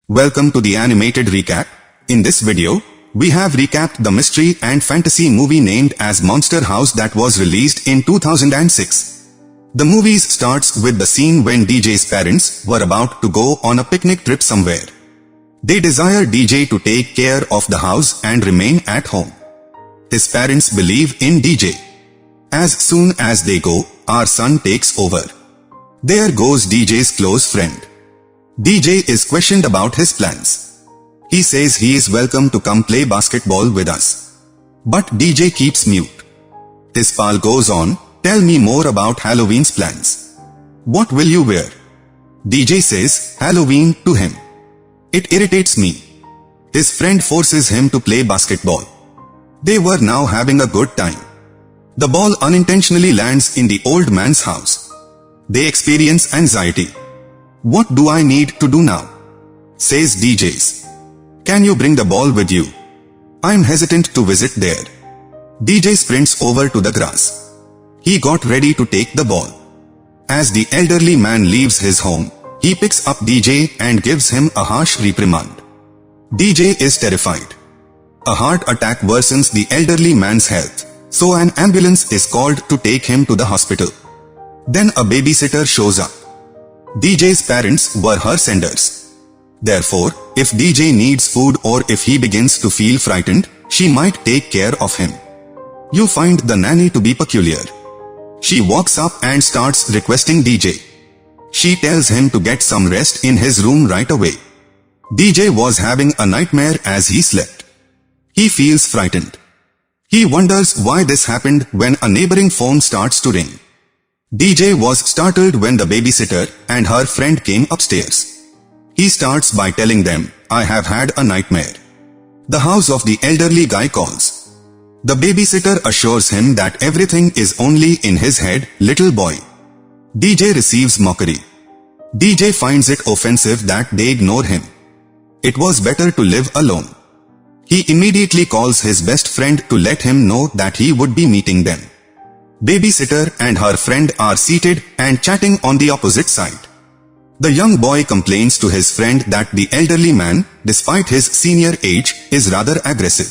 Welcome to the animated recap. In this video, we have recapped the mystery and fantasy movie named as Monster House that was released in 2006. The movie starts with the scene when DJ's parents were about to go on a picnic trip somewhere. They desire DJ to take care of the house and remain at home. His parents believe in DJ. As soon as they go, our son takes over. There goes DJ's close friend. DJ is questioned about his plans. He says he is welcome to come play basketball with us. But DJ keeps mute. His pal goes on, "Tell me more about Halloween's plans. What will you wear?" DJ says, "Halloween," to him. It irritates me. His friend forces him to play basketball. They were now having a good time. The ball unintentionally lands in the old man's house. They experience anxiety. "What do I need to do now?" says DJ's. "Can you bring the ball with you?" "I'm hesitant to visit there." DJ sprints over to the grass. He got ready to take the ball. As the elderly man leaves his home, he picks up DJ and gives him a harsh reprimand. DJ is terrified. A heart attack worsens the elderly man's health, so an ambulance is called to take him to the hospital. Then a babysitter shows up. DJ's parents were her senders. Therefore, if DJ needs food or if he begins to feel frightened, she might take care of him. You find the nanny to be peculiar. She walks up and starts requesting DJ. She tells him to get some rest in his room right away. DJ was having a nightmare as he slept. He feels frightened. He wonders why this happened when a neighboring phone starts to ring. DJ was startled when the babysitter and her friend came upstairs. He starts by telling them, "I have had a nightmare." The house of the elderly guy calls. The babysitter assures him that everything is only in his head, "Little boy." DJ receives mockery. DJ finds it offensive that they ignore him. It was better to live alone. He immediately calls his best friend to let him know that he would be meeting them. Babysitter and her friend are seated and chatting on the opposite side. The young boy complains to his friend that the elderly man, despite his senior age, is rather aggressive.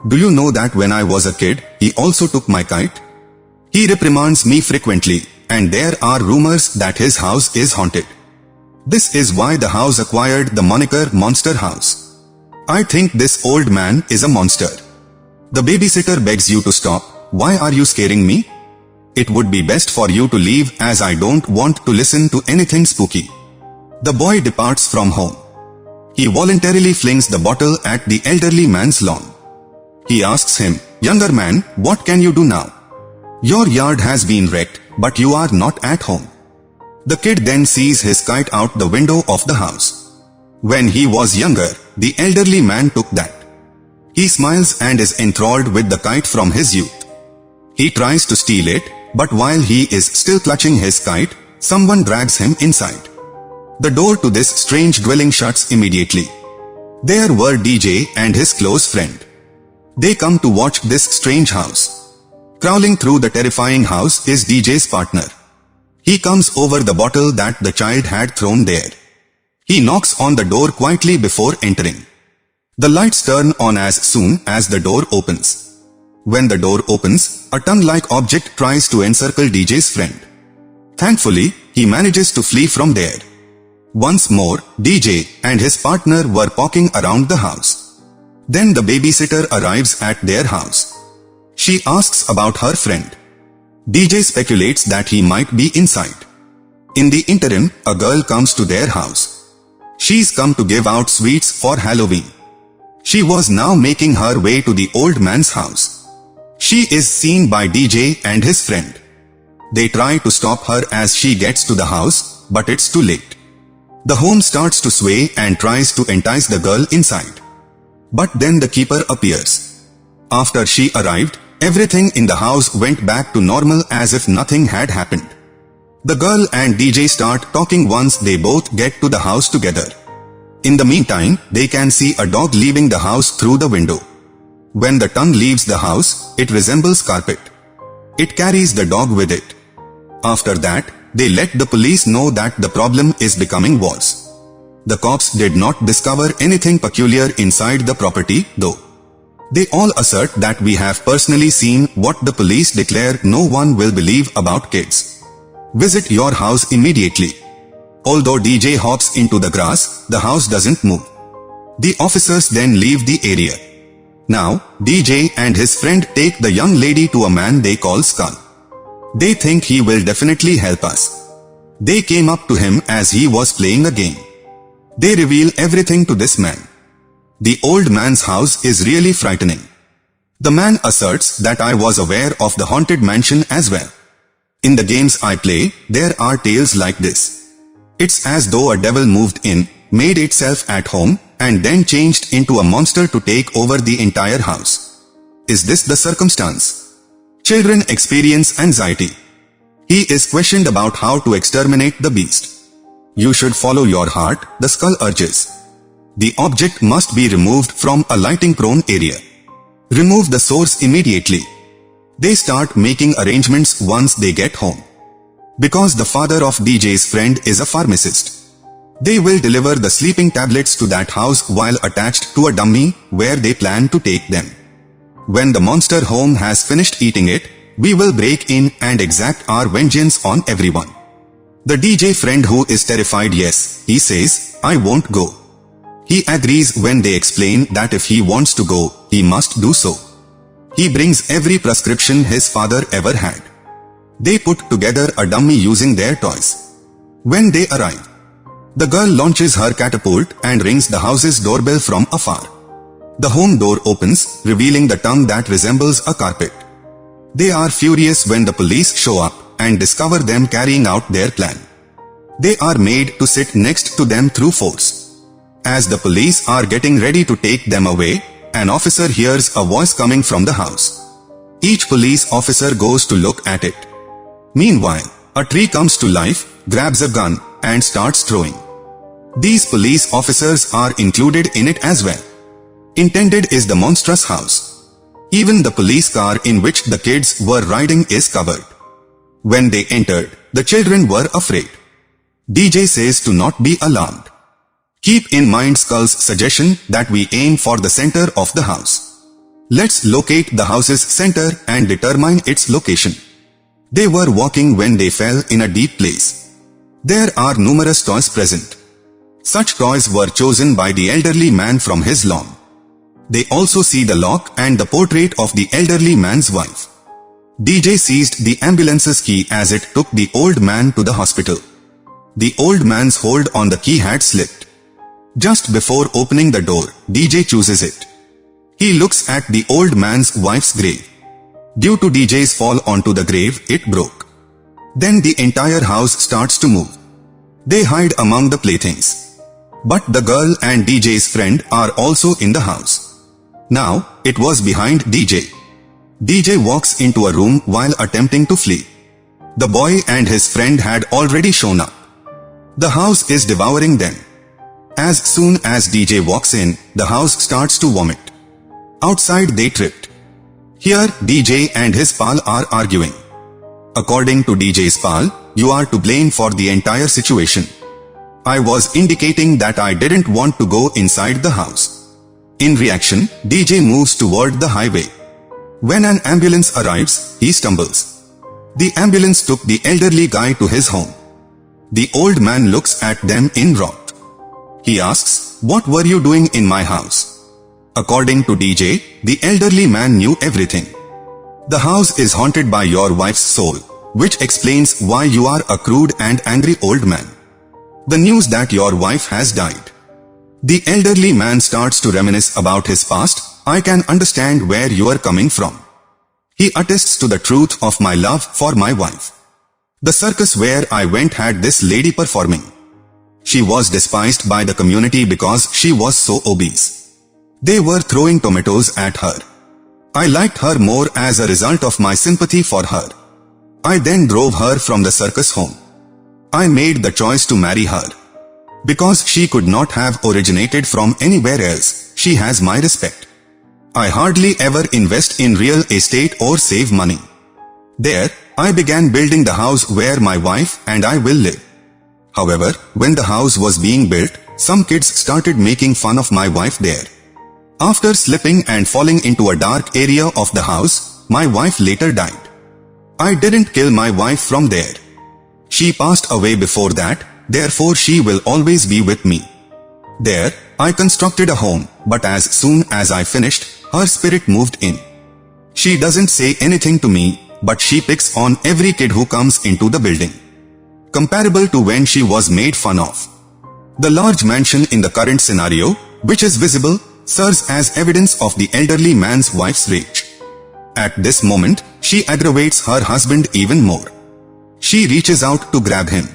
"Do you know that when I was a kid, he also took my kite? He reprimands me frequently, and there are rumors that his house is haunted. This is why the house acquired the moniker Monster House. I think this old man is a monster." The babysitter begs you to stop. "Why are you scaring me? It would be best for you to leave as I don't want to listen to anything spooky." The boy departs from home. He voluntarily flings the bottle at the elderly man's lawn. He asks him, "Younger man, what can you do now? Your yard has been wrecked, but you are not at home." The kid then sees his kite out the window of the house. When he was younger, the elderly man took that. He smiles and is enthralled with the kite from his youth. He tries to steal it, but while he is still clutching his kite, someone drags him inside. The door to this strange dwelling shuts immediately. There were DJ and his close friend. They come to watch this strange house. Crawling through the terrifying house is DJ's partner. He comes over the bottle that the child had thrown there. He knocks on the door quietly before entering. The lights turn on as soon as the door opens. When the door opens, a tongue-like object tries to encircle DJ's friend. Thankfully, he manages to flee from there. Once more, DJ and his partner were poking around the house. Then the babysitter arrives at their house. She asks about her friend. DJ speculates that he might be inside. In the interim, a girl comes to their house. She's come to give out sweets for Halloween. She was now making her way to the old man's house. She is seen by DJ and his friend. They try to stop her as she gets to the house, but it's too late. The home starts to sway and tries to entice the girl inside. But then the keeper appears. After she arrived, everything in the house went back to normal as if nothing had happened. The girl and DJ start talking once they both get to the house together. In the meantime, they can see a dog leaving the house through the window. When the tongue leaves the house, it resembles carpet. It carries the dog with it. After that, they let the police know that the problem is becoming worse. The cops did not discover anything peculiar inside the property, though. They all assert that we have personally seen what the police declare no one will believe about kids. Visit your house immediately. Although DJ hops into the grass, the house doesn't move. The officers then leave the area. Now, DJ and his friend take the young lady to a man they call Skull. They think he will definitely help us. They came up to him as he was playing a game. They reveal everything to this man. The old man's house is really frightening. The man asserts that I was aware of the haunted mansion as well. In the games I play, there are tales like this. It's as though a devil moved in, made itself at home, and then changed into a monster to take over the entire house. Is this the circumstance? Children experience anxiety. He is questioned about how to exterminate the beast. You should follow your heart, the Skull urges. The object must be removed from a lighting-prone area. Remove the source immediately. They start making arrangements once they get home. Because the father of DJ's friend is a pharmacist, they will deliver the sleeping tablets to that house while attached to a dummy where they plan to take them. When the monster home has finished eating it, we will break in and exact our vengeance on everyone. The DJ friend, who is terrified, yes, he says, I won't go. He agrees when they explain that if he wants to go, he must do so. He brings every prescription his father ever had. They put together a dummy using their toys. When they arrive, the girl launches her catapult and rings the house's doorbell from afar. The home door opens, revealing the tongue that resembles a carpet. They are furious when the police show up and discover them carrying out their plan. They are made to sit next to them through force. As the police are getting ready to take them away, an officer hears a voice coming from the house. Each police officer goes to look at it. Meanwhile, a tree comes to life, grabs a gun, and starts throwing. These police officers are included in it as well. Intended is the monstrous house. Even the police car in which the kids were riding is covered. When they entered, the children were afraid. DJ says to not be alarmed. Keep in mind Skull's suggestion that we aim for the center of the house. Let's locate the house's center and determine its location. They were walking when they fell in a deep place. There are numerous toys present. Such toys were chosen by the elderly man from his lawn. They also see the lock and the portrait of the elderly man's wife. DJ seized the ambulance's key as it took the old man to the hospital. The old man's hold on the key had slipped. Just before opening the door, DJ chooses it. He looks at the old man's wife's grave. Due to DJ's fall onto the grave, it broke. Then the entire house starts to move. They hide among the playthings. But the girl and DJ's friend are also in the house. Now, it was behind DJ. DJ walks into a room while attempting to flee. The boy and his friend had already shown up. The house is devouring them. As soon as DJ walks in, the house starts to vomit. Outside they tripped. Here, DJ and his pal are arguing. According to DJ's pal, you are to blame for the entire situation. I was indicating that I didn't want to go inside the house. In reaction, DJ moves toward the highway. When an ambulance arrives, he stumbles. The ambulance took the elderly guy to his home. The old man looks at them in wrath. He asks, "What were you doing in my house?" According to DJ, the elderly man knew everything. The house is haunted by your wife's soul, which explains why you are a crude and angry old man. The news that your wife has died. The elderly man starts to reminisce about his past. I can understand where you are coming from. He attests to the truth of my love for my wife. The circus where I went had this lady performing. She was despised by the community because she was so obese. They were throwing tomatoes at her. I liked her more as a result of my sympathy for her. I then drove her from the circus home. I made the choice to marry her. Because she could not have originated from anywhere else, she has my respect. I hardly ever invest in real estate or save money. There, I began building the house where my wife and I will live. However, when the house was being built, some kids started making fun of my wife there. After slipping and falling into a dark area of the house, my wife later died. I didn't kill my wife from there. She passed away before that, therefore she will always be with me. There, I constructed a home, but as soon as I finished, her spirit moved in. She doesn't say anything to me, but she picks on every kid who comes into the building. Comparable to when she was made fun of. The large mansion in the current scenario, which is visible, serves as evidence of the elderly man's wife's rage. At this moment, she aggravates her husband even more. She reaches out to grab him.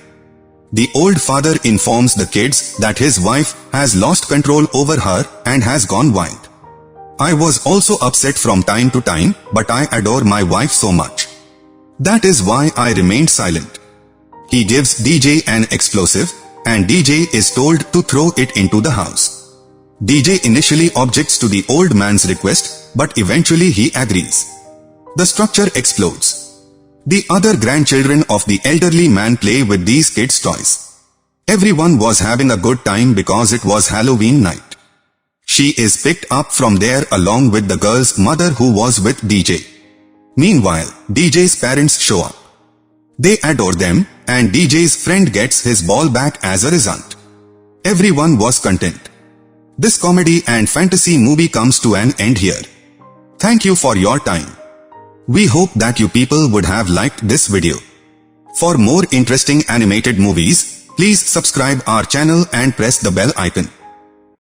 The old father informs the kids that his wife has lost control over her and has gone wild. I was also upset from time to time, but I adore my wife so much. That is why I remained silent. He gives DJ an explosive, and DJ is told to throw it into the house. DJ initially objects to the old man's request, but eventually he agrees. The structure explodes. The other grandchildren of the elderly man play with these kids' toys. Everyone was having a good time because it was Halloween night. She is picked up from there along with the girl's mother who was with DJ. Meanwhile, DJ's parents show up. They adore them, and DJ's friend gets his ball back as a result. Everyone was content. This comedy and fantasy movie comes to an end here. Thank you for your time. We hope that you people would have liked this video. For more interesting animated movies, please subscribe our channel and press the bell icon.